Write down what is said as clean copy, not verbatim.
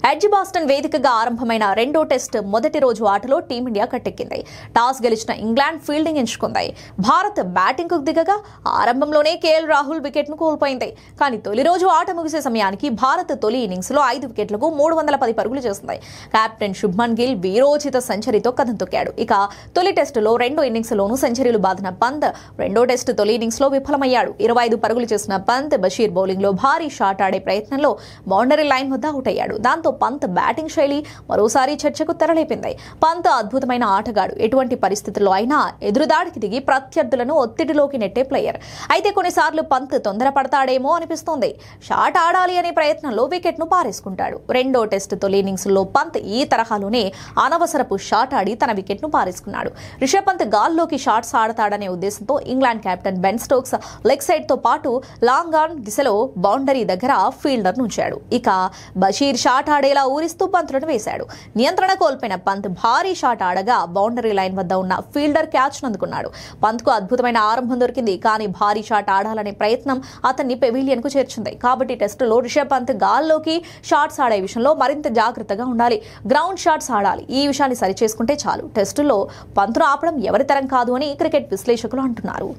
Edgbaston వేదికగా ఆరంభమైన రెండో test మొదటి రోజు ఆటలో టీమిండియా కట్టెక్కింది. టాస్ గెలిచిన ఇంగ్లాండ్ ఫీల్డింగ్ ఎంచుకుంది. భారత్ బ్యాటింగ్ కు దిగగా ఆరంభంలోనే కేఎల్ రాహుల్ వికెట్ ను కోల్పోయింది. కానీ తొలి రోజు ఆట ముగిసే సమయానికి భారత్ తొలి ఇన్నింగ్స్ లో 5 వికెట్లకు 310 పరుగులు చేసింది. కెప్టెన్ శుభ్మన్ గిల్ వీరోచిత సెంచరీతో కథం తొక్కాడు. ఇక తొలి టెస్టులో రెండో ఇన్నింగ్స్ లోనూ సెంచరీలు బాదిన పంత్ రెండో టెస్ట్ తొలి ఇన్నింగ్స్ లో విఫలమయ్యాడు. 25 పరుగులు చేసిన పంత్ బషీర్ బౌలింగ్ లో భారీ షాట్ ఆడే ప్రయత్నంలో బౌండరీ లైన్ వద్ద అవుట్ అయ్యాడు. దాంతో పంత్ బ్యాటింగ్ శైలి మరోసారి చర్చకు తెరలేపింది. పంత్ అద్భుతమైన ఆటగాడు. ఎటువంటి పరిస్థితుల్లో అయినా ఎదురుదాడికి దిగి ప్రత్యర్థులను ఒత్తిడిలోకి నెట్టే ప్లేయర్. అయితే కొన్నిసార్లు పంత్ తొందరపడతాడేమో అనిపిస్తోంది. షాట్ ఆడాలి అనే ప్రయత్నంలో వికెట్ ను పారేసుకుంటాడు. రెండో టెస్ట్ తొలి ఇన్నింగ్స్ లో పంత్ ఈ తరహాలోనే అనవసరపు షాట్ ఆడి తన వికెట్ ను పారేసుకున్నాడు. రిషబ్ పంత్ గాల్లోకి షాట్స్ ఆడతాడనే ఉద్దేశంతో England captain Ben Stokes leg side తో పాటు లాంగ్ ఆన్ దిశలో బౌండరీ దగ్గర ఫీల్డర్ నుంచాడు. ఇక బషీర్ షాట్ ఆడేలా ఊరిస్తూ పంతులను వేశాడు. నియంత్రణ కోల్పోయిన పంత్ భారీ షాట్ ఆడగా బౌండరీ లైన్ వద్ద ఉన్న ఫీల్డర్ క్యాచ్ అందుకున్నాడు. పంత్ కు అద్భుతమైన ఆరంభం దొరికింది. కానీ భారీ షాట్ ఆడాలనే ప్రయత్నం అతన్ని పెవిలియన్ కు చేర్చింది. కాబట్టి టెస్టులో రిషబ్ పంత్ గాల్లోకి షాట్స్ ఆడే విషయంలో మరింత జాగ్రత్తగా ఉండాలి. గ్రౌండ్ షాట్స్ ఆడాలి. ఈ విషయాన్ని సరిచేసుకుంటే చాలు. టెస్టులో పంత్ను ఆపడం ఎవరి తరం కాదు అని క్రికెట్ విశ్లేషకులు అంటున్నారు.